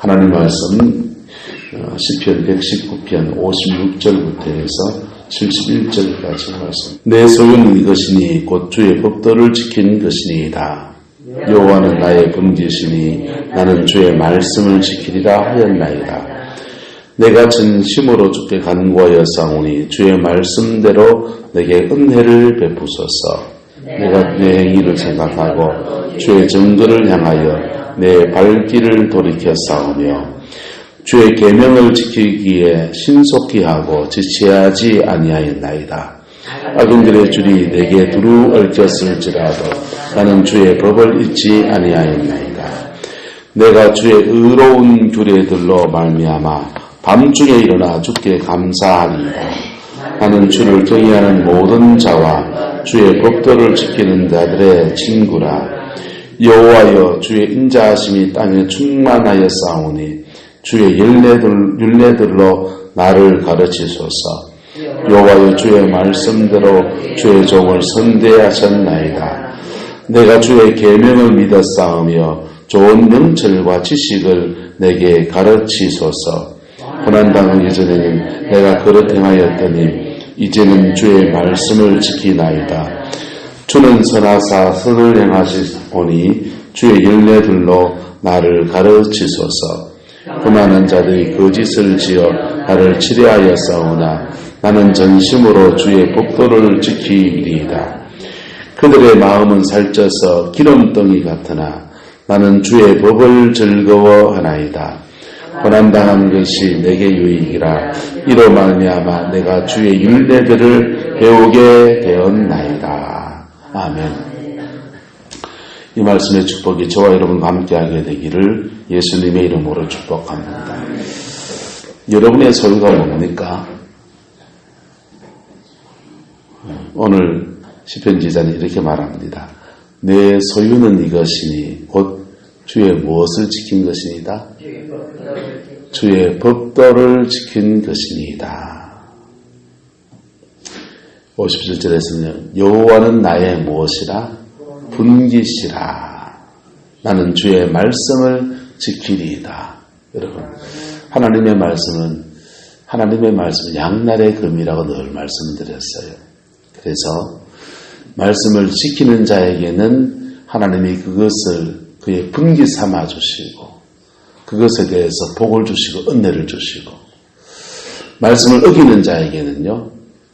하나님 말씀 시편 119편 56절부터 해서 71절까지 말씀. 내 소유는 이것이니 곧 주의 법도를 지킨 것이니이다. 여호와는 나의 분기시니 나는 주의 말씀을 지키리라 하였나이다. 내가 진심으로 주께 간구하였사오니 주의 말씀대로 내게 은혜를 베푸소서. 내가 내 행위를 생각하고 주의 증거를 향하여 내 발길을 돌이켰사오며 주의 계명을 지키기에 신속히 하고 지체하지 아니하였나이다. 악인들의 줄이 내게 두루 얽혔을지라도 나는 주의 법을 잊지 아니하였나이다. 내가 주의 의로운 규례들로 말미암아 밤중에 일어나 주께 감사하리이다. 나는 주를 경외하는 모든 자와 주의 법도를 지키는 자들의 친구라. 여호와여, 주의 인자하심이 땅에 충만하였사오니 주의 율례들로 나를 가르치소서. 여호와여, 주의 말씀대로 주의 종을 선대하셨나이다. 내가 주의 계명을 믿었사오며 좋은 명철과 지식을 내게 가르치소서. 고난당하기 전에는 내가 그릇 행하였더니 이제는 주의 말씀을 지키나이다. 주는 선하사 선을 행하시오니 주의 율례들로 나를 가르치소서. 교만한 자들이 거짓을 지어 나를 치려하였사오나 나는 전심으로 주의 법도를 지키리이다. 그들의 마음은 살쪄서 기름덩이 같으나 나는 주의 법을 즐거워하나이다. 고난당한 것이 내게 유익이라. 이로 말미암아 내가 주의 율례들을 배우게 되었나이다. 아멘. 이 말씀의 축복이 저와 여러분과 함께하게 되기를 예수님의 이름으로 축복합니다. 여러분의 소유가 뭡니까? 오늘 시편 기자는 이렇게 말합니다. 내 소유는 이것이니 곧 주의 무엇을 지킨 것이니이다? 주의 법도를 지킨 것이니이다. 57절에서는 여호와는 나의 무엇이라? 분기시라. 나는 주의 말씀을 지키리이다. 여러분, 하나님의 말씀은 양날의 금이라고 늘 말씀드렸어요. 그래서 말씀을 지키는 자에게는 하나님이 그것을 그의 분기 삼아 주시고 그것에 대해서 복을 주시고 은혜를 주시고, 말씀을 어기는 자에게는요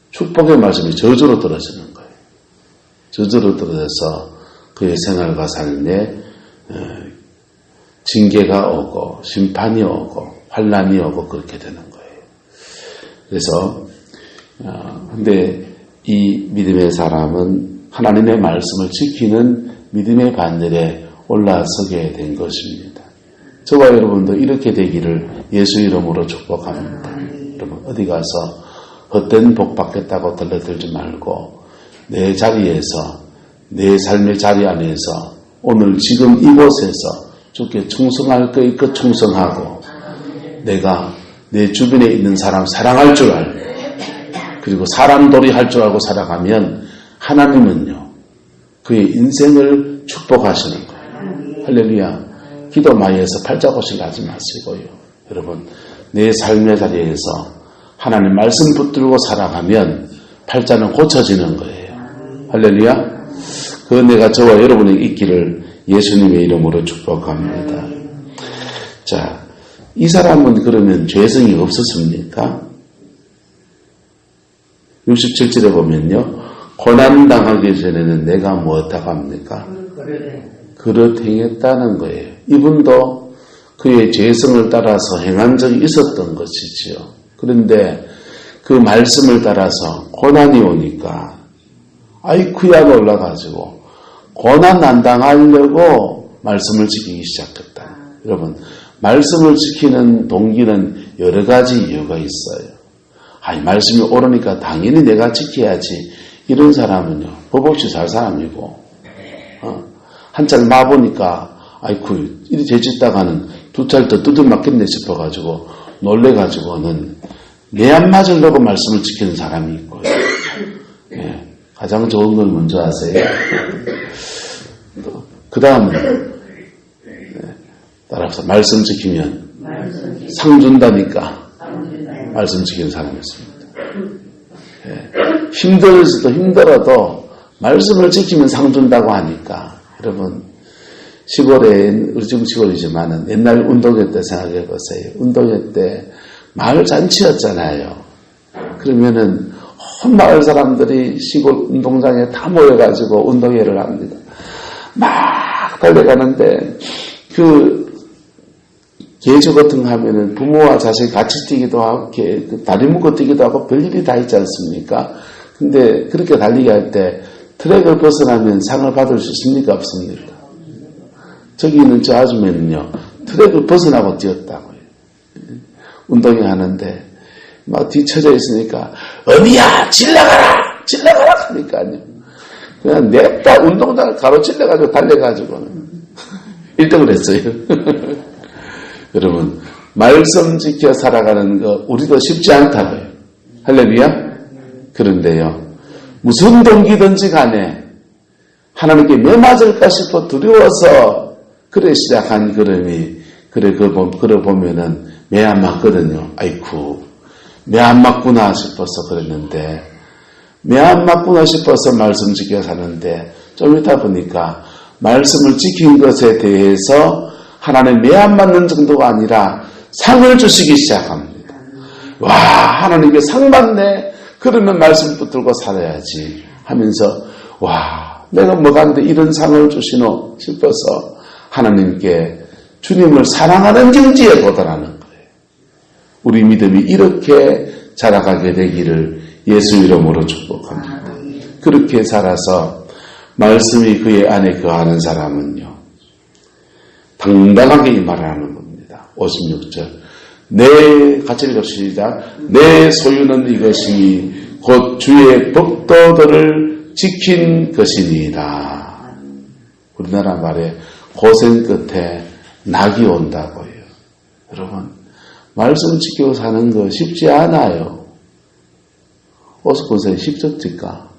축복의 말씀이 저주로 떨어지는 거예요. 저주로 떨어져서 그의 생활과 삶에 징계가 오고 심판이 오고 환난이 오고 그렇게 되는 거예요. 그래서 근데 이 믿음의 사람은 하나님의 말씀을 지키는 믿음의 반열에 올라서게 된 것입니다. 저와 여러분도 이렇게 되기를 예수 이름으로 축복합니다. 여러분, 어디 가서 헛된 복 받겠다고 들러들지 말고 내 자리에서, 내 삶의 자리 안에서 오늘 지금 이곳에서 주께 충성할 것이껏 충성하고, 내가 내 주변에 있는 사람 사랑할 줄 알고, 그리고 사람돌이 할 줄 알고 살아가면 하나님은요 그의 인생을 축복하시는 거예요. 할렐루야. 기도 마이에서 팔자고실 하지 마시고요. 여러분, 내 삶의 자리에서 하나님 말씀 붙들고 살아가면 팔자는 고쳐지는 거예요. 할렐루야. 그 은혜가 저와 여러분에게 있기를 예수님의 이름으로 축복합니다. 자, 이 사람은 그러면 죄성이 없었습니까? 67절에 보면요, 고난당하기 전에는 내가 무엇하고 합니까? 그릇 행했다는 거예요. 이분도 그의 죄성을 따라서 행한 적이 있었던 것이지요. 그런데 그 말씀을 따라서 고난이 오니까 아이쿠야 놀라가지고 고난 안 당하려고 말씀을 지키기 시작했다. 여러분, 말씀을 지키는 동기는 여러 가지 이유가 있어요. 말씀이 오르니까 당연히 내가 지켜야지. 이런 사람은요, 법 없이 살 사람이고, 한참 마보니까, 아이쿠, 이리 죄짓다가는 두 찰 더 두들맞겠네 싶어가지고, 놀래가지고는 내 안 맞으려고 말씀을 지키는 사람이 있고요. 예, 가장 좋은 걸 먼저 하세요. 그 다음은, 따라서 말씀 지키면 상 준다니까 말씀 지키는 사람이었습니다. 힘들어도 말씀을 지키면 상 준다고 하니까 여러분 시골에 우리 지금 시골이지만은 옛날 운동회 때 생각해 보세요. 운동회 때 마을 잔치였잖아요. 그러면은 온 마을 사람들이 시골 운동장에 다 모여가지고 운동회를 합니다. 막 달려가는데 계주 같은 거 하면은 부모와 자식이 같이 뛰기도 하고 다리 묶어 뛰기도 하고 별일이 다 있지 않습니까? 근데 그렇게 달리기 할 때 트랙을 벗어나면 상을 받을 수 있습니까? 없습니까? 저기 있는 저 아줌마는요, 트랙을 벗어나고 뛰었다고요. 운동회 하는데, 막 뒤쳐져 있으니까, 어디야! 질러가라! 하니까요. 그냥 냅다 운동장을 가로질러가지고 달려가지고는 1등을 했어요. 여러분, 말씀 지켜 살아가는 거, 우리도 쉽지 않다고요. 할렐루야? 그런데요, 무슨 동기든지 간에 하나님께 매 맞을까 싶어 두려워서 그래 시작한 걸음이 그래 보면은 매 안 맞거든요. 아이쿠 매 안 맞구나 싶어서 그랬는데 매 안 맞구나 싶어서 말씀 지켜 사는데 좀 있다 보니까 말씀을 지킨 것에 대해서 하나님 매 안 맞는 정도가 아니라 상을 주시기 시작합니다. 와 하나님께 상 받네. 그러면 말씀 붙들고 살아야지 하면서 와 내가 뭐가 한데 이런 상을 주시노 싶어서 하나님께 주님을 사랑하는 경지에 도달하는 거예요. 우리 믿음이 이렇게 자라가게 되기를 예수 이름으로 축복합니다. 그렇게 살아서 말씀이 그의 안에 거하는 사람은요. 당당하게 이 말을 하는 겁니다. 56절 같이 읽읍시다. 내 소유는 이것이니 곧 주의 법도들을 지킨 것이니이다. 우리나라 말에 고생 끝에 낙이 온다고요. 여러분 말씀 지키고 사는 거 쉽지 않아요. 어서 보세요. 쉽습니까?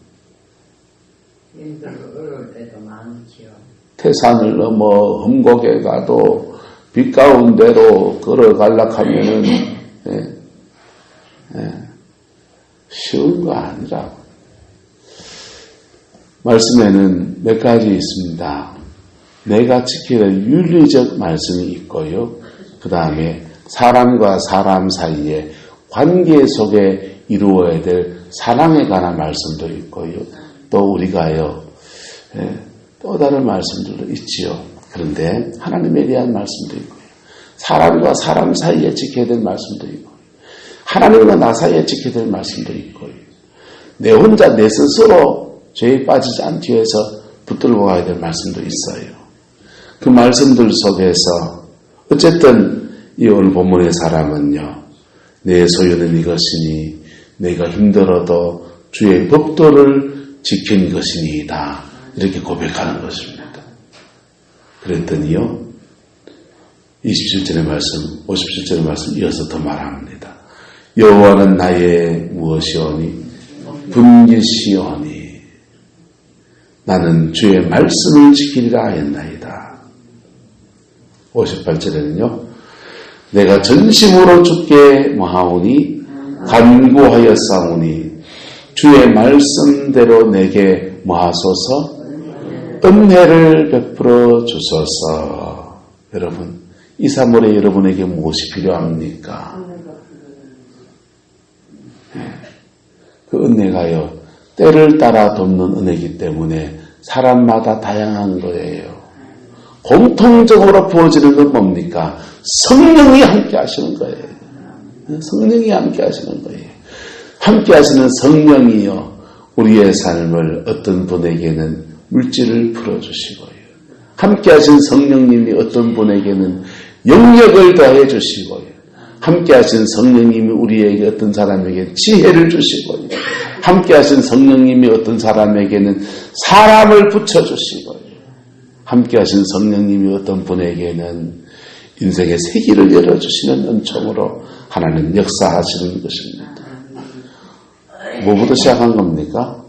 어려울 때도 많지요. 태산을 넘어 험곡에 가도 빛 가운데로 걸어가려고 하면은 쉬운 거 아니라고. 말씀에는 몇 가지 있습니다. 내가 지켜야 할 윤리적 말씀이 있고요. 그 다음에 사람과 사람 사이에 관계 속에 이루어야 될 사랑에 관한 말씀도 있고요. 또 우리가요. 또 다른 말씀들도 있지요. 그런데 하나님에 대한 말씀도 있고요. 사람과 사람 사이에 지켜야 될 말씀도 있고 하나님과 나 사이에 지켜야 될 말씀도 있고요. 내 혼자 내 스스로 죄에 빠지지 않기 위해서 붙들고 가야 될 말씀도 있어요. 그 말씀들 속에서 어쨌든 이 오늘 본문의 사람은요. 내 소유는 이것이니 내가 힘들어도 주의 법도를 지킨 것이니이다. 이렇게 고백하는 것입니다. 그랬더니요. 27절의 말씀, 57절의 말씀 이어서 더 말합니다. 여호와는 나의 무엇이오니 분깃이오니 나는 주의 말씀을 지키리라 했나이다. 58절에는요. 내가 전심으로 주께 뭐하오니 간구하여 싸우니 주의 말씀대로 내게 뭐하소서 은혜를 베풀어 주소서. 여러분 이 3월에 여러분에게 무엇이 필요합니까? 그 은혜가요 때를 따라 돕는 은혜이기 때문에 사람마다 다양한 거예요. 공통적으로 부어지는 건 뭡니까? 성령이 함께 하시는 거예요. 성령이 함께 하시는 거예요. 함께 하시는 성령이요 우리의 삶을 어떤 분에게는 물질을 풀어주시고요. 함께 하신 성령님이 어떤 분에게는 영역을 더해 주시고요. 함께 하신 성령님이 우리에게 어떤 사람에게 지혜를 주시고요. 함께 하신 성령님이 어떤 사람에게는 사람을 붙여주시고요. 함께 하신 성령님이 어떤 분에게는 인생의 세기를 열어주시는 은총으로 하나님 역사하시는 것입니다. 뭐부터 시작한 겁니까?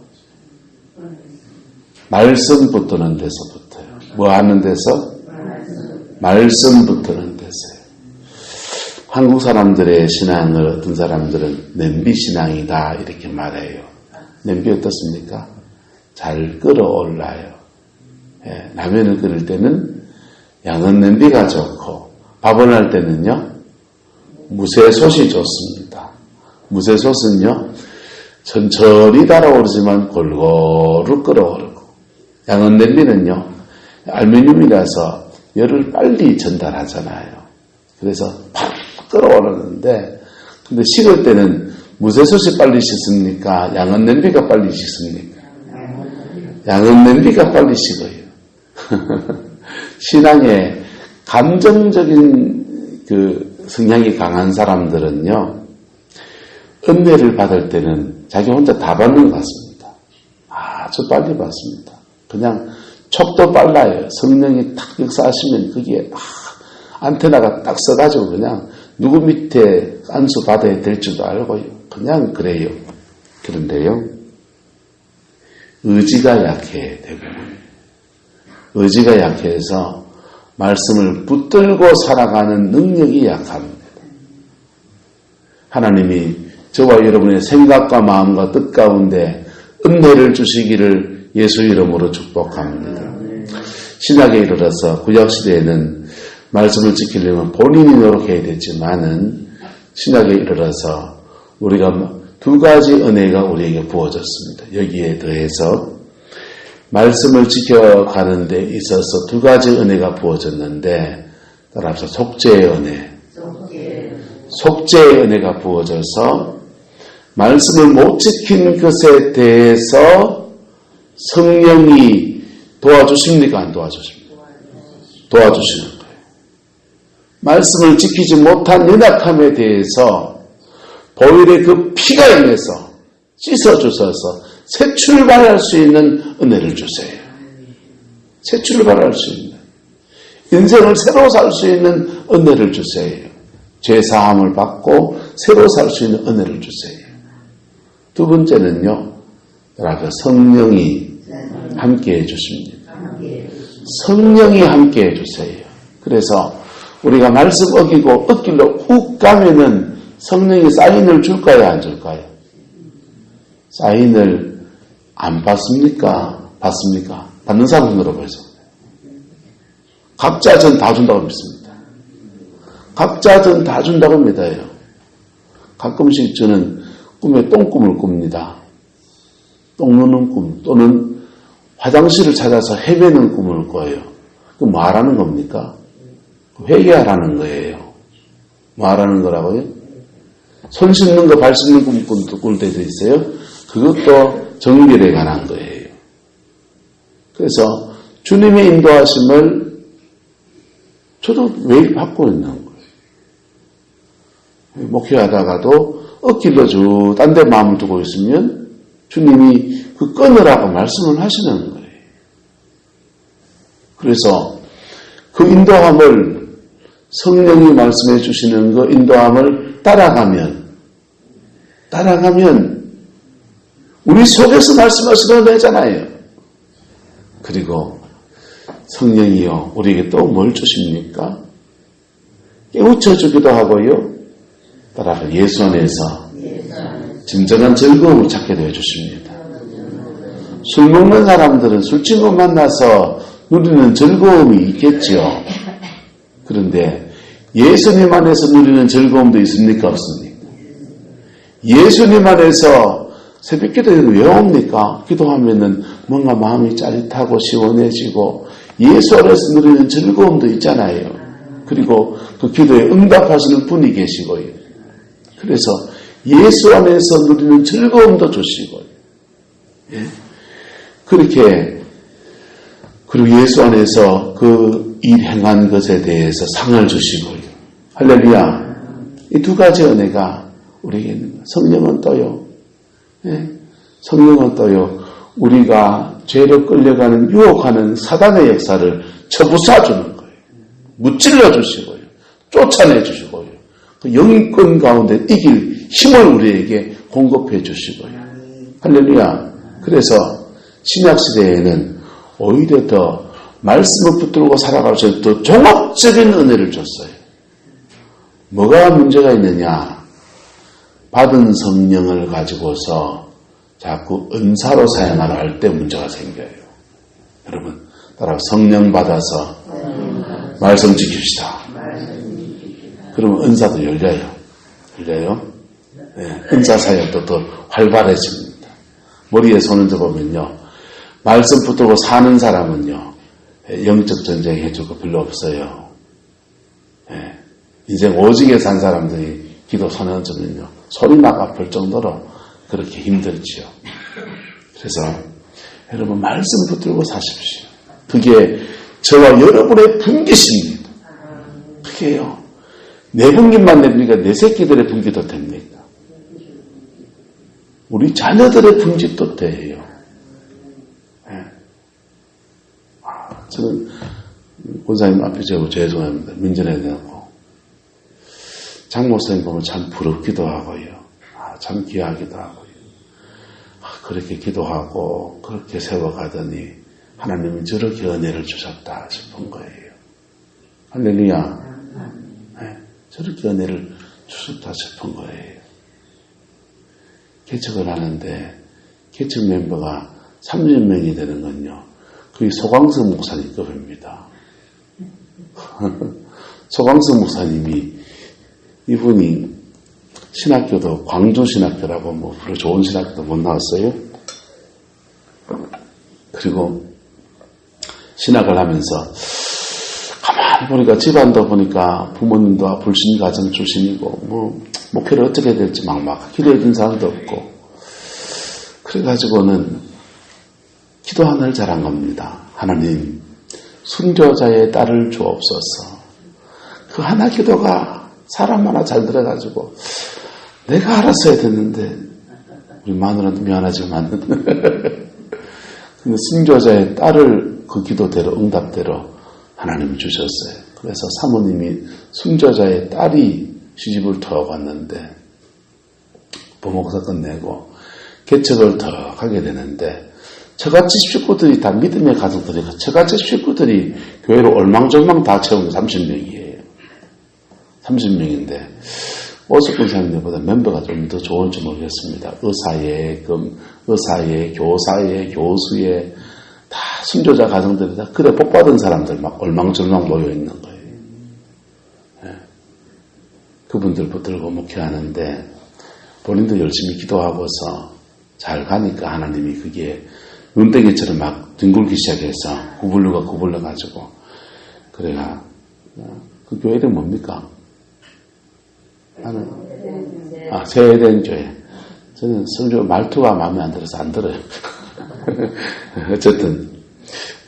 말씀 붙드는 데서부터요. 뭐 하는 데서? 말씀 붙드는 데서요. 한국 사람들의 신앙을 어떤 사람들은 냄비 신앙이다 이렇게 말해요. 냄비 어떻습니까? 잘 끓어올라요. 예, 라면을 끓일 때는 양은 냄비가 좋고 밥을 할 때는요 무쇠솥이 좋습니다. 무쇠솥은요 천천히 달아오르지만 골고루 끓어오르고 양은 냄비는요 알루미늄이라서 열을 빨리 전달하잖아요. 그래서 팍 끓어오르는데 근데 식을 때는 무쇠솥이 빨리 식습니까? 양은 냄비가 빨리 식습니까? 양은 냄비가 빨리 식어요. 신앙에 감정적인 그 성향이 강한 사람들은요 은혜를 받을 때는 자기 혼자 다 받는 것 같습니다. 아주 빨리 받습니다. 그냥 촉도 빨라요. 성령이 탁 역사하시면 그게 안테나가 딱 써가지고 그냥 누구 밑에 안수 받아야 될 줄도 알고요. 그냥 그래요. 그런데요 의지가 약해 대부분. 의지가 약해서 말씀을 붙들고 살아가는 능력이 약합니다. 하나님이 저와 여러분의 생각과 마음과 뜻 가운데 은혜를 주시기를 예수 이름으로 축복합니다. 신약에 이르러서 구약시대에는 말씀을 지키려면 본인이 노력해야 되지만은 신약에 이르러서 우리가 두 가지 은혜가 우리에게 부어졌습니다. 여기에 더해서 말씀을 지켜가는 데 있어서 두 가지 은혜가 부어졌는데 따라서 속죄의 은혜. 속죄의 은혜가 부어져서 말씀을 못 지킨 것에 대해서 성령이 도와주십니까? 안 도와주십니까? 도와주시는 거예요. 말씀을 지키지 못한 연약함에 대해서 보혈의 그 피가 임해서 씻어주셔서 새 출발할 수 있는 은혜를 주세요. 새 출발할 수 있는 인생을 새로 살 수 있는 은혜를 주세요. 죄 사함을 받고 새로 살 수 있는 은혜를 주세요. 두 번째는요, 성령이 함께해 주십니다. 성령이 함께해 주세요. 그래서 우리가 말씀 어기로 훅 가면은 성령이 사인을 줄까요, 안 줄까요? 사인을 안 받습니까? 받습니까? 받는 사람 물어보세요. 각자 전 다 준다고 믿습니다. 각자 전 다 준다고 믿어요. 가끔씩 저는 꿈에 똥꿈을 꿉니다. 똥 누는 꿈 또는 화장실을 찾아서 헤매는 꿈을 꿔요. 그 뭐 하라는 겁니까? 회개하라는 거예요. 뭐 하라는 거라고요? 손 씻는 거, 발 씻는 꿈 꿀 때도 있어요. 그것도 정결에 관한 거예요. 그래서 주님의 인도하심을 저도 매일 받고 있는 거예요. 목회하다가도 엇길로 쭉 딴 데 마음을 두고 있으면 주님이 그 끊으라고 말씀을 하시는 거예요. 그래서 그 인도함을 성령이 말씀해 주시는 그 인도함을 따라가면 우리 속에서 말씀하시는 은혜잖아요. 그리고 성령이요 우리에게 또 뭘 주십니까? 깨우쳐 주기도 하고요. 따라서 예수 안에서 진정한 즐거움을 찾게 되어 주십니다. 술 먹는 사람들은 술친구 만나서 누리는 즐거움이 있겠지요. 그런데 예수님 안에서 누리는 즐거움도 있습니까? 없습니까? 예수님 안에서 새벽 기도에는 왜 옵니까? 기도하면은 뭔가 마음이 짜릿하고 시원해지고 예수 안에서 누리는 즐거움도 있잖아요. 그리고 그 기도에 응답하시는 분이 계시고요. 그래서 예수 안에서 누리는 즐거움도 주시고요. 예? 그렇게 그리고 예수 안에서 그 일 행한 것에 대해서 상을 주시고요. 할렐루야. 이 두 가지 은혜가 우리에게 있는 거예요. 성령은 또요. 예? 성령은 또요. 우리가 죄로 끌려가는 유혹하는 사단의 역사를 쳐부숴 주는 거예요. 무찔러 주시고요. 쫓아내 주시고요. 그 영권 가운데 이길 힘을 우리에게 공급해 주시고요. 할렐루야. 그래서 신약시대에는 오히려 더 말씀을 붙들고 살아갈 수 있는 더 종합적인 은혜를 줬어요. 뭐가 문제가 있느냐? 받은 성령을 가지고서 자꾸 은사로 사용하려 할 때 문제가 생겨요. 여러분, 따라 성령 받아서 말씀 지킵시다. 그러면 은사도 열려요. 네, 은사 사역도 더 활발해집니다. 머리에 손을 잡으면요, 말씀 붙들고 사는 사람은요, 영적 전쟁 해줄 거 별로 없어요. 네, 인생 오지게 산 사람들이 기도 손에 얹으면요, 소리 나가 아플 정도로 그렇게 힘들지요. 그래서 여러분 말씀 붙들고 사십시오. 그게 저와 여러분의 분깃입니다. 그게요. 내 분깃만 됩니까? 내 새끼들의 분깃도 됩니까? 우리 자녀들의 분깃도 돼요. 네. 저는 원사님 앞에 제가 죄송합니다. 민전해야 되고 장목사님 보면 참 부럽기도 하고요. 참 귀하기도 하고요. 그렇게 기도하고 그렇게 세워가더니 하나님이 저렇게 은혜를 주셨다 싶은 거예요. 할렐루야. 네, 저렇게 은혜를 주셨다 싶은 거예요. 개척을 하는데 개척 멤버가 30명이 되는 건요, 그게 소광석 목사님 급입니다. 소광석 목사님이, 이분이 신학교도 광주신학교라고 뭐 별로 좋은 신학교도 못 나왔어요. 그리고 신학을 하면서 가만히 보니까 집안도 보니까 부모님도 불신 가정 출신이고 뭐 목회를 어떻게 될지 막막 기도해준 사람도 없고, 그래가지고는 기도 하나를 잘한 겁니다. 하나님, 순교자의 딸을 주옵소서. 그 하나 기도가 사람 하나 잘 들어가지고 내가 알았어야 됐는데, 우리 마누라도 미안하지만 근데 순교자의 딸을 그 기도대로 응답대로 하나님이 주셨어요. 그래서 사모님이 순교자의 딸이 시집을 더 갔는데 부목사 끝내고 개척을 더 하게 되는데, 저같이 식구들이 다 믿음의 가족들이고 저같이 식구들이 교회로 얼망졸망 다 채운 게 30명이에요. 30명인데 오석군사님들보다 멤버가 좀 더 좋은지 모르겠습니다. 의사에, 의사에, 교사에, 교수에 다 순교자 가정들이 다 그래 복받은 사람들 막 얼망졸망 모여 있는 거예요. 네. 그분들 붙들고 목회하는데 본인도 열심히 기도하고서 잘 가니까 하나님이 그게 눈덩이처럼 막 뒹굴기 시작해서 구불러가지고, 그래가 그 교회 이름 뭡니까? 나는 세된 교회. 저는 성조 말투가 마음에 안 들어서 안 들어요. 어쨌든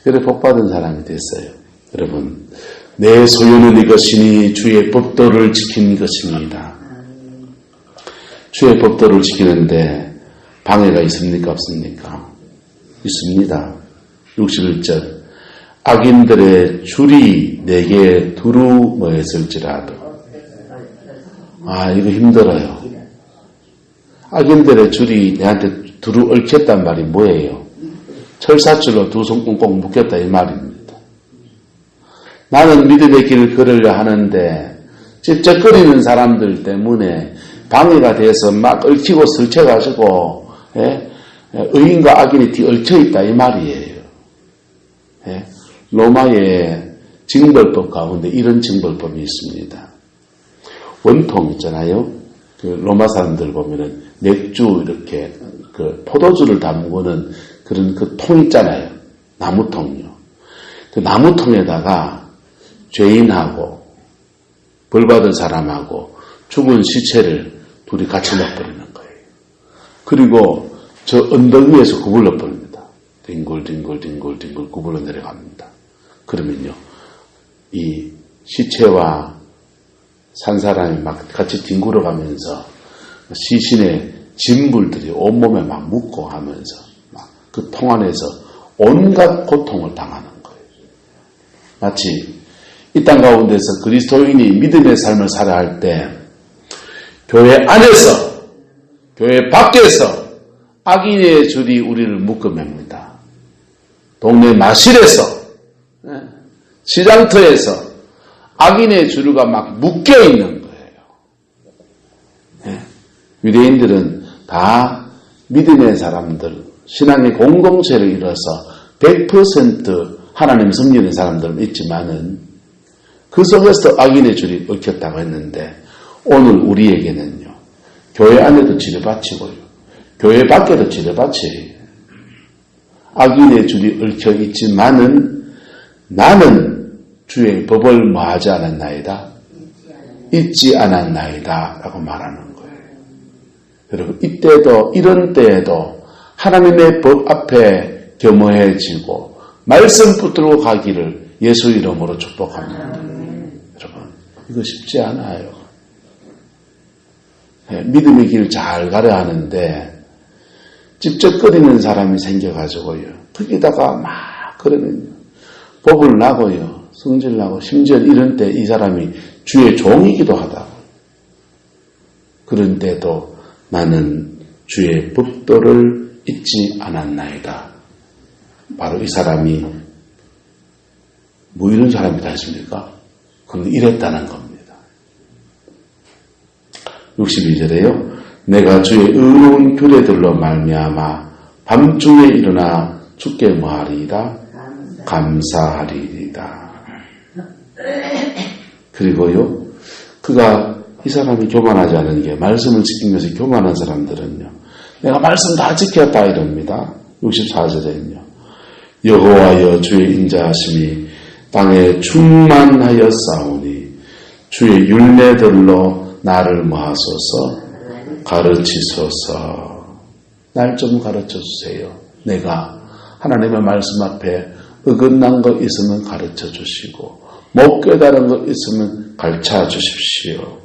그래 복받은 사람이 됐어요. 여러분, 내 소유는 이것이니 주의 법도를 지키는 것입니다. 주의 법도를 지키는데 방해가 있습니까? 없습니까? 있습니다. 61절, 악인들의 줄이 내게 두루 모였을지라도. 이거 힘들어요. 악인들의 줄이 내한테 두루 얽혔단 말이 뭐예요? 철사줄로 두 손 꽁꽁 묶였다 이 말입니다. 나는 믿음의 길을 걸으려 하는데 찝쩍거리는 사람들 때문에 방해가 돼서 막 얽히고 설쳐가지고 의인과 악인이 뒤 얽혀있다 이 말이에요. 로마의 징벌법 가운데 이런 징벌법이 있습니다. 원통 있잖아요. 그 로마 사람들 보면은 맥주 이렇게 그 포도주를 담그는 그런 그 통 있잖아요. 나무통요. 그 나무통에다가 죄인하고 벌받은 사람하고 죽은 시체를 둘이 같이 넣어버리는 거예요. 그리고 저 언덕 위에서 구불러 버립니다. 뒹굴 구불러 내려갑니다. 그러면요, 이 시체와 산 사람이 막 같이 뒹굴어 가면서 시신의 진물들이 온몸에 막 묻고 하면서 막 그 통 안에서 온갖 고통을 당하는 거예요. 마치 이 땅 가운데서 그리스도인이 믿음의 삶을 살아야 할 때 교회 안에서 교회 밖에서 악인의 줄이 우리를 묶어맵니다. 동네 마실에서 시장터에서 악인의 줄가 막 묶여있는 거예요. 유대인들은 다 믿음의 사람들, 신앙의 공동체를 이뤄서 100% 하나님 섬기는 사람들은 있지만은 그 속에서도 악인의 줄이 얽혔다고 했는데 오늘 우리에게는요, 교회 안에도 지뢰밭이고요, 교회 밖에도 지뢰밭이에요. 악인의 줄이 얽혀 있지만은 나는 주의 법을 뭐하지 않았나이다? 잊지 않았나이다 라고 말하는 거예요. 여러분, 이때도 이런 때에도 하나님의 법 앞에 겸허해지고 말씀 붙들고 가기를 예수 이름으로 축복합니다. 여러분, 이거 쉽지 않아요. 믿음의 길 잘 가려 하는데 찝쩍거리는 사람이 생겨가지고요, 거기다가 막 그러면요, 법을 나고요, 성질 나고, 심지어 이런 때 이 사람이 주의 종이기도 하다고. 그런데도 나는 주의 법도를 잊지 않았나이다. 바로 이 사람이 뭐 이런 사람이 다 있습니까? 그런데 이랬다는 겁니다. 62절에요. 내가 주의 의로운 규례들로 말미암아 밤중에 일어나 주께 뭐하리이다? 감사하리이다. 그리고요, 이 사람이 교만하지 않은 게, 말씀을 지키면서 교만한 사람들은요, 내가 말씀 다 지켰다 이럽니다. 64절에는요. 여호와여 주의 인자하심이 땅에 충만하여 싸우니 주의 율례들로 나를 뭐하소서? 가르치소서. 날 좀 가르쳐 주세요. 내가 하나님의 말씀 앞에 어긋난 거 있으면 가르쳐 주시고 못 깨달은 거 있으면 가르쳐 주십시오.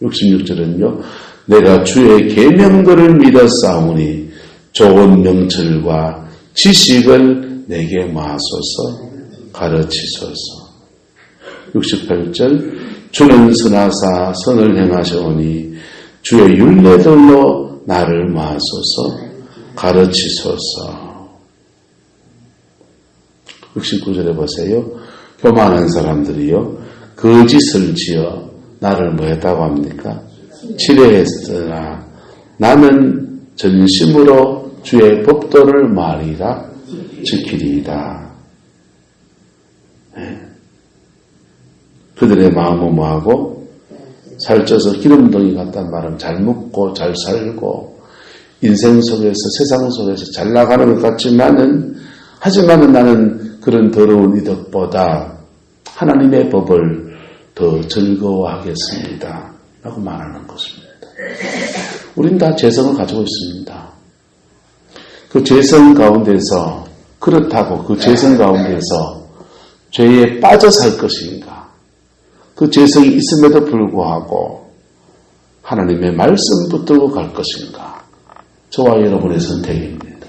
66절은요. 내가 주의 계명들을 믿어 싸우니 좋은 명철과 지식을 내게 마소서 가르치소서. 68절 주는 선하사 선을 행하시오니 주의 율례들로 나를 마소서 가르치소서. 69절에 보세요. 교만한 사람들이요, 거짓을 지어 나를 뭐 했다고 합니까? 치려했으나 나는 전심으로 주의 법도를 말이라 지키리이다. 네. 그들의 마음은 뭐하고? 살쪄서 기름덩이 같단 말은 잘 먹고 잘 살고 인생 속에서, 세상 속에서 잘 나가는 것 같지만은, 하지만은 나는 그런 더러운 이득보다 하나님의 법을 더 즐거워하겠습니다 라고 말하는 것입니다. 우린 다 죄성을 가지고 있습니다. 그 죄성 가운데서, 그렇다고 그 죄성 가운데서 죄에 빠져 살 것인가, 그 죄성이 있음에도 불구하고 하나님의 말씀 붙들고 갈 것인가, 저와 여러분의 선택입니다.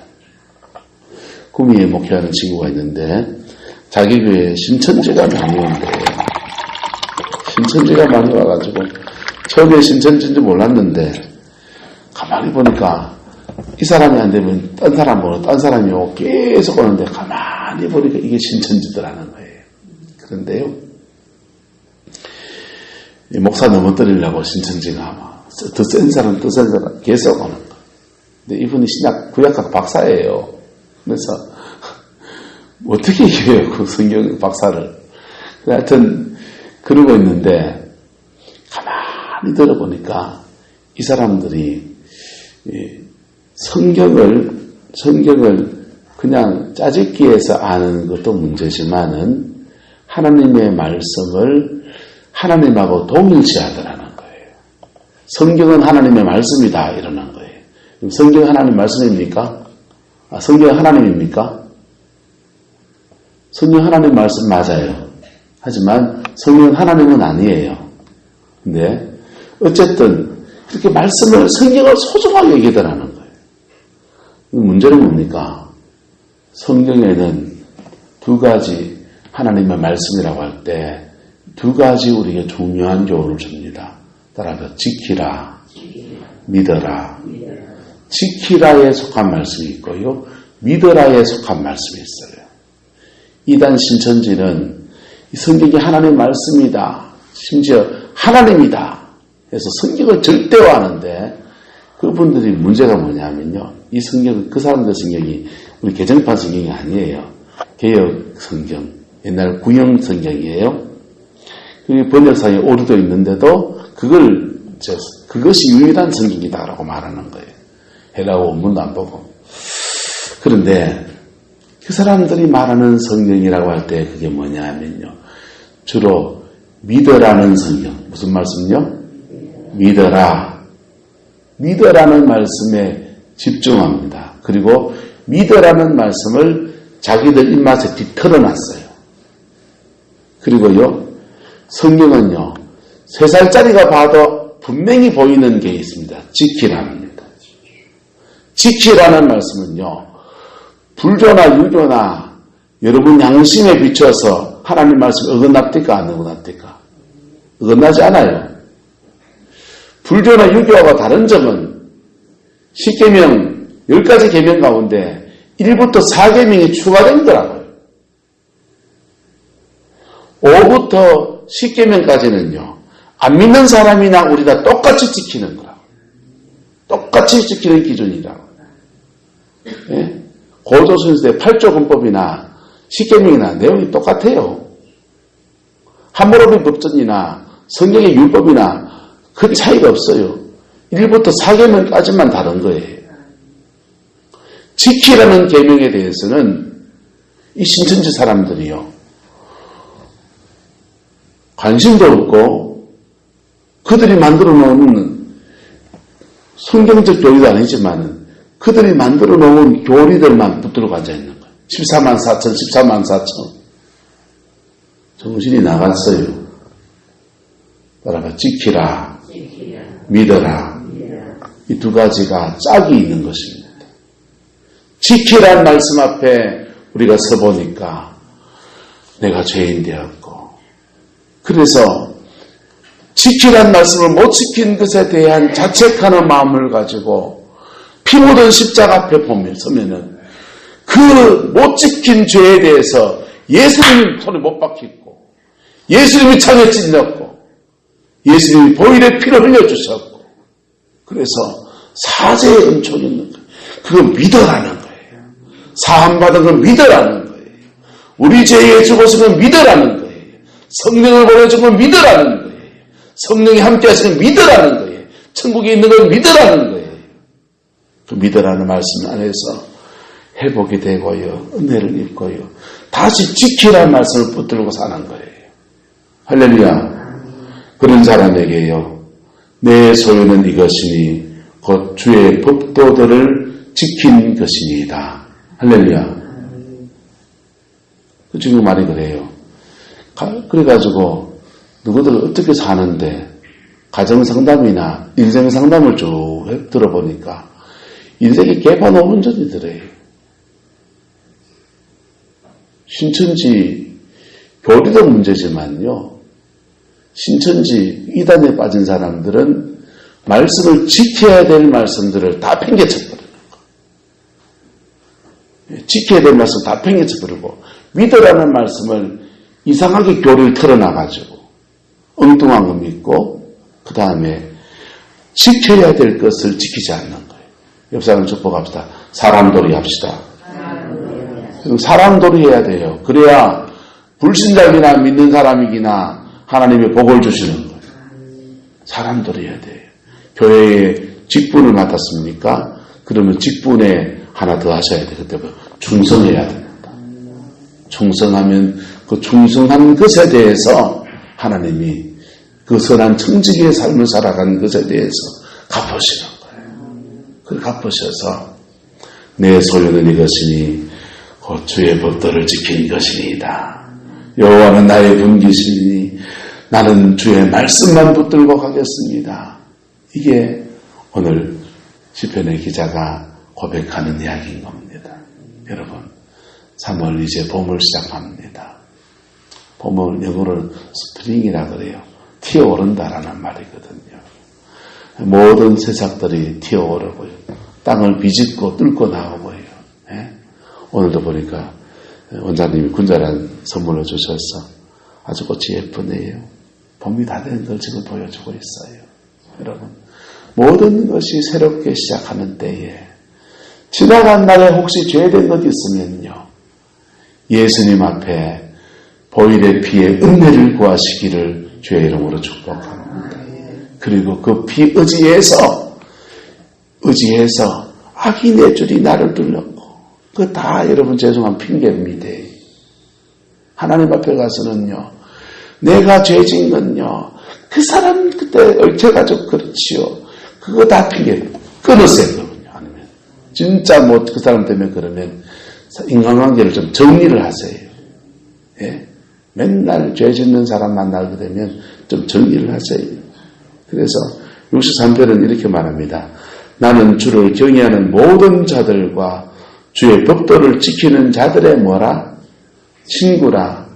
구미에 목회하는 친구가 있는데 자기 교회에 신천지가 많이 온대요. 신천지가 많이 와가지고 처음에 신천지인지 몰랐는데 가만히 보니까 이 사람이 안 되면 딴 사람 보고 딴 사람이 오고 계속 오는데 가만히 보니까 이게 신천지더라는 거예요. 그런데요, 이 목사 넘어뜨리려고 신천지가 아마 더 센 사람 계속 오는 거예요. 근데 이분이 구약학 박사예요. 그래서 어떻게 이겨요, 그 성경 박사를. 하여튼 그러고 있는데 가만히 들어보니까 이 사람들이 성경을 그냥 짜집기해서 아는 것도 문제지만은 하나님의 말씀을 하나님하고 동일시하더라는 거예요. 성경은 하나님의 말씀이다 이러는 거예요. 성경은 하나님 말씀입니까? 성경은 하나님입니까? 성경 하나님 말씀 맞아요. 하지만 성경은 하나님은 아니에요. 근데 어쨌든 그렇게 말씀을, 성경을 소중하게 여기더라는 거예요. 문제는 뭡니까? 성경에는 두 가지, 하나님의 말씀이라고 할 때 두 가지 우리에게 중요한 교훈을 줍니다. 따라서 지키라, 믿어라. 지키라에 속한 말씀이 있고요, 믿어라에 속한 말씀이 있어요. 이단 신천지는 이 성경이 하나님의 말씀이다, 심지어 하나님이다 해서 성경을 절대화하는데 그분들이 문제가 뭐냐면요. 이 성경, 그 사람들 성경이 우리 개정판 성경이 아니에요. 개역 성경, 옛날 구형 성경이에요. 그 번역상에 오류도 있는데도 그것이 유일한 성경이다라고 말하는 거예요. 헬라어 원문도 안 보고. 그런데 그 사람들이 말하는 성경이라고 할 때 그게 뭐냐 하면요. 주로 믿어라는 성경. 무슨 말씀요? 믿어라는 말씀에 집중합니다. 그리고 믿어라는 말씀을 자기들 입맛에 뒤틀어놨어요. 그리고요, 성경은요, 3살짜리가 봐도 분명히 보이는 게 있습니다. 지키랍니다. 지키라는 말씀은요, 불교나 유교나 여러분 양심에 비춰서 하나님 말씀 어긋납니까? 안 어긋납니까? 어긋나지 않아요. 불교나 유교와 다른 점은 10계명, 10가지 계명 가운데 1부터 4계명이 추가된 거라고요. 5부터 10계명까지는요. 안 믿는 사람이나 우리가 똑같이 지키는 거라고. 똑같이 지키는 기준이라고. 예? 고조선시대 8조 군법이나 10계명이나 내용이 똑같아요. 하무라비 법전이나 성경의 율법이나 그 차이가 없어요. 1부터 4계명까지만 다른 거예요. 지키라는 계명에 대해서는 이 신천지 사람들이요. 관심도 없고 그들이 만들어 놓은 성경적 교리도 아니지만 그들이 만들어 놓은 교리들만 붙들고 앉아있는 거예요. 14만 4천. 정신이 나갔어요. 따라가 지키라. 믿어라. 이 두 가지가 짝이 있는 것입니다. 지키라는 말씀 앞에 우리가 서보니까 내가 죄인 되었고 그래서 지키라는 말씀을 못 지킨 것에 대한 자책하는 마음을 가지고 피 묻은 십자가 앞에 서면은 그 못 지킨 죄에 대해서 예수님이 손에 못 박혔고 예수님이 창에 찔렸고 예수님이 보혈의 피를 흘려주셨고 그래서 사죄의 은총이 있는 거예요. 그거 믿어라는 거예요. 사함받은 건 믿어라는 거예요. 우리 죄에 죽어서 건 믿어라는 거예요. 성령을 보내준 건 믿어라는 거예요. 성령이 함께 하시는 건 믿어라는 거예요. 천국에 있는 건 믿어라는 거예요. 그 믿어라는 말씀 안에서 회복이 되고요. 은혜를 입고요. 다시 지키라는 말씀을 붙들고 사는 거예요. 할렐루야. 그런 사람에게요. 내 소유는 이것이니 곧 주의 법도들을 지킨 것이니이다. 할렐루야. 그 지금 말이 그래요. 그래가지고 누구들 어떻게 사는데 가정상담이나 인생상담을 쭉 들어보니까 인생이 개판오분전이더래요. 신천지 교리도 문제지만요. 신천지 이단에 빠진 사람들은 말씀을 지켜야 될 말씀들을 다 팽개쳐버리는 거예요. 지켜야 될 말씀 다 팽개쳐버리고 믿으라는 말씀을 이상하게 교리를 털어놔가지고 엉뚱한 거 믿고 그 다음에 지켜야 될 것을 지키지 않는 거예요. 옆 사람 축복합시다. 사람돌이 합시다. 사람돌이 해야 돼요. 그래야 불신자이나 믿는 사람이기나 하나님의 복을 주시는 거예요. 사람돌이 해야 돼요. 교회에 직분을 맡았습니까? 그러면 직분에 하나 더 하셔야 돼요. 그때 충성해야 됩니다. 충성하면 그 충성한 것에 대해서 하나님이 그 선한 청지기의 삶을 살아가는 것에 대해서 갚으시는 거예요. 그걸 갚으셔서 내 소유는 이것이니 곧 주의 법도를 지킨 것이니이다. 여호와는 나의 분기시니 나는 주의 말씀만 붙들고 가겠습니다. 이게 오늘 시편의 기자가 고백하는 이야기인 겁니다. 여러분 3월 이제 봄을 시작합니다. 봄을 영어로는 스프링이라 그래요. 튀어오른다라는 말이거든요. 모든 새싹들이 튀어오르고요. 땅을 비집고 뚫고 나오고요. 예? 오늘도 보니까 원장님이 군자란 선물을 주셔서 아주 꽃이 예쁘네요. 봄이 다 된 걸 지금 보여주고 있어요. 여러분 모든 것이 새롭게 시작하는 때에 지나간 날에 혹시 죄된 것 있으면요, 예수님 앞에 보일의 피에 은혜를 구하시기를 주의 이름으로 축복합니다. 그리고 그 피 의지해서 악이 내 줄이 나를 뚫렸고, 그거 다 여러분 죄송한 핑계입니다. 하나님 앞에 가서는요, 내가 죄진 건요, 그 사람 그때 얽혀가지고 그렇지요, 그거 다 핑계 끊으세요. 그러면요. 아니면 진짜 뭐 그 사람 때문에 그러면 인간관계를 좀 정리를 하세요. 예? 맨날 죄 짓는 사람 만나게 되면 좀 정리를 하세요. 그래서 63편은 이렇게 말합니다. 나는 주를 경외하는 모든 자들과 주의 법도를 지키는 자들의 뭐라? 친구라.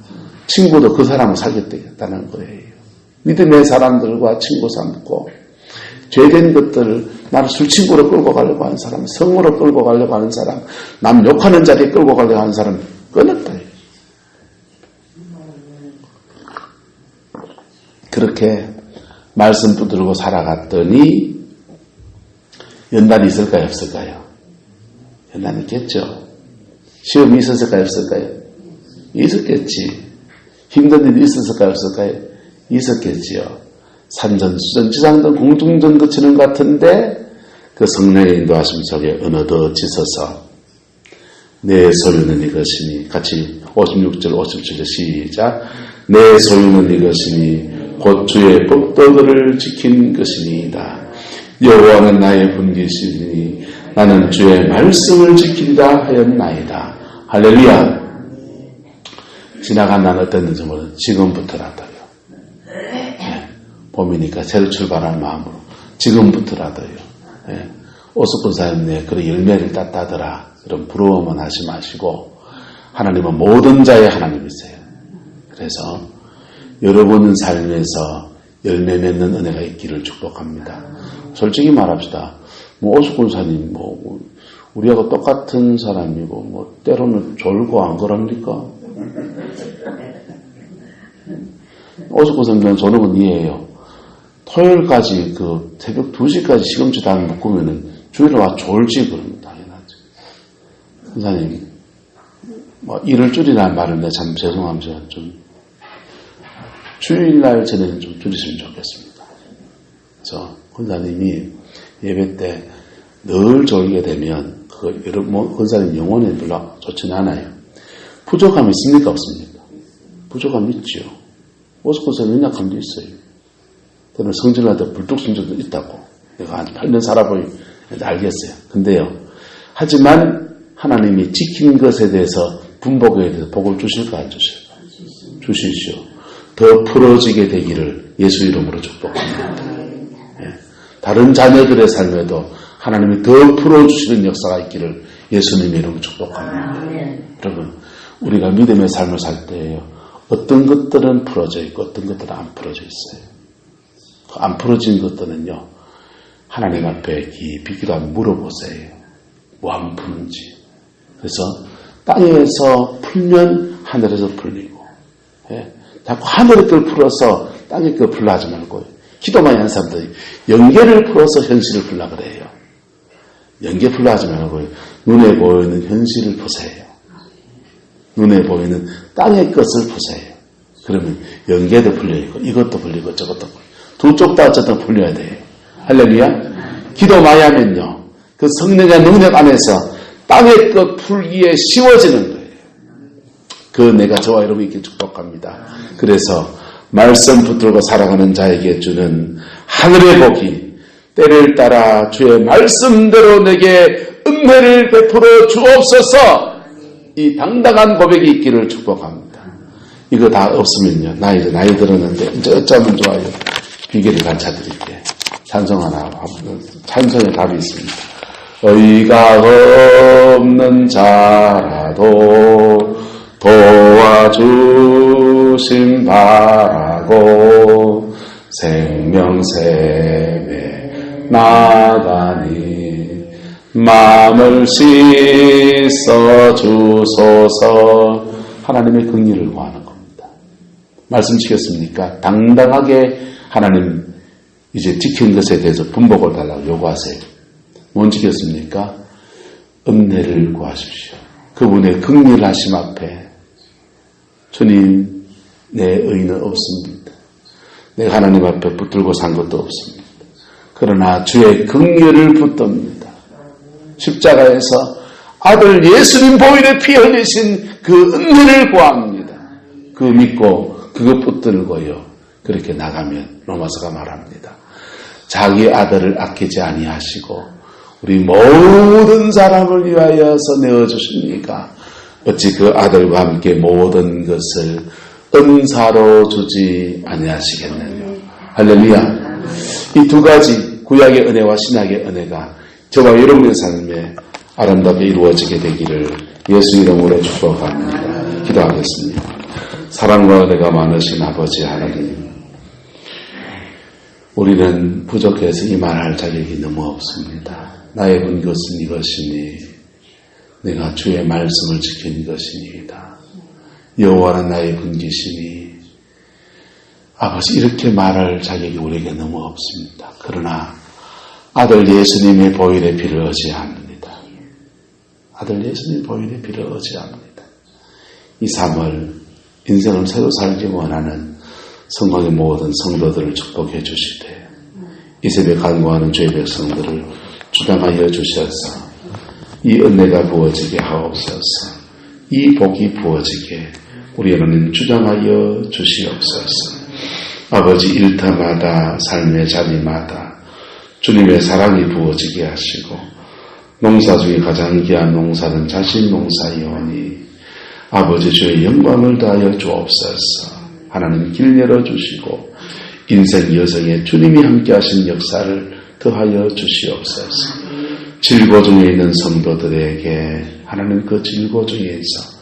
친구도 그 사람을 사귀었다는 거예요. 믿음의 사람들과 친구 삼고, 죄된 것들을 나를 술친구로 끌고 가려고 하는 사람, 성으로 끌고 가려고 하는 사람, 남 욕하는 자리에 끌고 가려고 하는 사람 끊었다. 그렇게 말씀 붙들고 살아갔더니 연단이 있을까요? 없을까요? 연단이 있겠죠. 시험이 있었을까요? 없을까요? 있었겠지. 힘든 일이 있었을까요? 없을까요? 있었겠지요. 산전수전 지상전 공중전 거치는 것 같은데 그 성령의 인도하심 속에 어느덧 지서서 내 소유는 이것이니, 같이 56절 57절 시작. 내 소유는 이것이니 곧 주의 법도들을 지킨 것이니이다. 여호와는 나의 분기시니 나는 주의 말씀을 지키리라 하였나이다. 할렐루야. 지나간 난 어땠는지 모르는 지금부터라도요. 네. 봄이니까 새로 출발할 마음으로 지금부터라도요. 네. 오스꾼사님네 그런 열매를 땄다더라. 그런 부러움은 하지 마시고 하나님은 모든 자의 하나님이세요. 그래서 여러분 삶에서 열매 맺는 은혜가 있기를 축복합니다. 솔직히 말합시다. 오수군사님, 우리하고 똑같은 사람이고, 때로는 졸고 안 그럽니까? 오수군사님, 저는 건 이해해요. 토요일까지 새벽 2시까지 시금치 다 묶으면은 주일에 와 졸지, 그러면 당연하죠. 군사님, 일을 줄이라는 말을 내가 참 죄송합니다. 좀, 주일날 전에는 좀 줄이시면 좋겠습니다. 그래서 권사님이 예배 때 늘 졸게 되면 권사님 영혼에 별로 좋지는 않아요. 부족함이 있습니까? 없습니까? 부족함이 있죠. 오스 권사님 연약함도 있어요. 저는 성질나도 불뚝성질도 있다고 내가 한 8년 살아보니 알겠어요. 근데요, 하지만 하나님이 지킨 것에 대해서 분복에 대해서 복을 주실까 안 주실까? 주시죠. 더 풀어지게 되기를 예수 이름으로 축복합니다. 예. 다른 자녀들의 삶에도 하나님이 더 풀어주시는 역사가 있기를 예수님 이름으로 축복합니다. 여러분, 우리가 믿음의 삶을 살 때에요, 어떤 것들은 풀어져 있고 어떤 것들은 안 풀어져 있어요. 안 풀어진 것들은요, 하나님 앞에 깊이 기도하며 물어보세요. 뭐 안 푸는지. 그래서 땅에서 풀면 하늘에서 풀리고, 예. 자꾸 하늘의 걸 풀어서 땅의 걸 풀라 하지 말고, 기도 많이 하는 사람들이 영계를 풀어서 현실을 풀라 그래요. 영계 풀라 하지 말고 눈에 보이는 현실을 보세요. 눈에 보이는 땅의 것을 보세요. 그러면 영계도 풀려있고 이것도 풀리고 저것도 풀리고 두 쪽 다 어쨌든 풀려야 돼요. 할렐루야. 기도 많이 하면요, 그 성령의 능력 안에서 땅의 것 풀기에 쉬워지는 거예요. 그 내가 저와 여러분 있게 축복합니다. 그래서 말씀 붙들고 살아가는 자에게 주는 하늘의 복이 때를 따라 주의 말씀대로 내게 은혜를 베풀어 주옵소서. 이 당당한 고백이 있기를 축복합니다. 이거 다 없으면요, 나 이제 나이 들었는데 이제 어쩌면 좋아요. 비결을 가르쳐드릴게요. 찬송 하나 하면 찬송의 답이 있습니다. 의가 없는 자라도 도와주심 바라고 생명샘에 나가니 마음을 씻어 주소서. 하나님의 긍휼을 구하는 겁니다. 말씀 지켰습니까? 당당하게 하나님 이제 지킨 것에 대해서 분복을 달라고 요구하세요. 못 지켰습니까? 은혜를 구하십시오. 그분의 긍휼하심 앞에 주님, 내 의는 없습니다. 내가 하나님 앞에 붙들고 산 것도 없습니다. 그러나 주의 긍휼을 붙듭니다. 십자가에서 아들 예수님 보혈에 피 흘리신 그 은혜를 구합니다. 그 믿고 그거 붙들고요. 그렇게 나가면 로마서가 말합니다. 자기 아들을 아끼지 아니하시고 우리 모든 사람을 위하여서 내어주십니까? 어찌 그 아들과 함께 모든 것을 은사로 주지 아니하시겠느냐. 할렐루야. 이 두 가지 구약의 은혜와 신약의 은혜가 저와 여러분의 삶에 아름답게 이루어지게 되기를 예수 이름으로 축복합니다. 기도하겠습니다. 사랑과 은혜가 많으신 아버지 하나님, 우리는 부족해서 이 말할 자격이 너무 없습니다. 나의 본 것은 이것이니 내가 주의 말씀을 지킨 것이니이다. 여호와는 나의 분기시니 아버지, 이렇게 말할 자격이 우리에게 너무 없습니다. 그러나 아들 예수님의 보혈의 피를 의지합니다. 아들 예수님의 보혈의 피를 의지합니다. 이 삶을, 인생을 새로 살기 원하는 성공의 모든 성도들을 축복해 주시되 이 새벽 간구하는 주의 백성들을 주장하여 주셔서 이 은혜가 부어지게 하옵소서. 이 복이 부어지게 우리 하나님 주장하여 주시옵소서. 아버지, 일터마다 삶의 자리마다 주님의 사랑이 부어지게 하시고 농사 중에 가장 귀한 농사는 자신 농사이오니 아버지 주의 영광을 다하여 주옵소서. 하나님 길 열어주시고 인생 여정에 주님이 함께 하신 역사를 더하여 주시옵소서. 질고 중에 있는 성도들에게 하나님 그 질고 중에서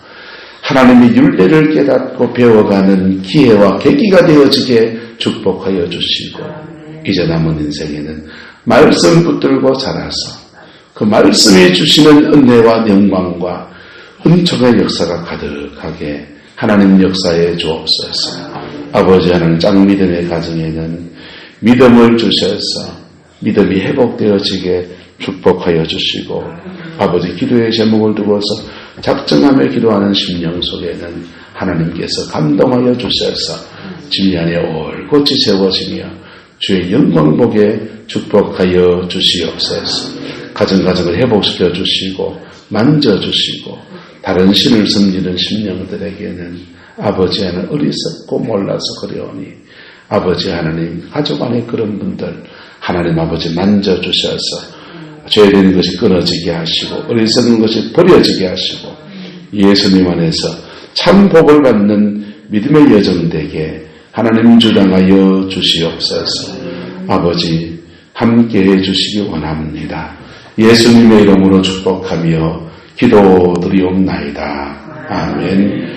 하나님의 율례를 깨닫고 배워가는 기회와 계기가 되어지게 축복하여 주시고 이제 남은 인생에는 말씀 붙들고 자라서 그 말씀이 주시는 은혜와 영광과 은총의 역사가 가득하게 하나님 역사에 주옵소서. 아버지 하나님 짱믿음의 가정에는 믿음을 주셔서 믿음이 회복되어지게 축복하여 주시고 아버지 기도의 제목을 두고서 작정하며 기도하는 심령 속에는 하나님께서 감동하여 주셔서 진리안에 올곧이 세워지며 주의 영광 보게 축복하여 주시옵소서. 가정을 회복시켜 주시고 만져주시고 다른 신을 섬기는 심령들에게는 아버지 하나님 어리석고 몰라서 그러오니 아버지 하나님 가족 안에 그런 분들 하나님 아버지 만져주셔서 죄되는 것이 끊어지게 하시고 어리석은 것이 버려지게 하시고 예수님 안에서 참 복을 받는 믿음의 여정 되게 하나님 주장하여 주시옵소서. 아버지 함께해 주시기 원합니다. 예수님의 이름으로 축복하며 기도드리옵나이다. 아멘.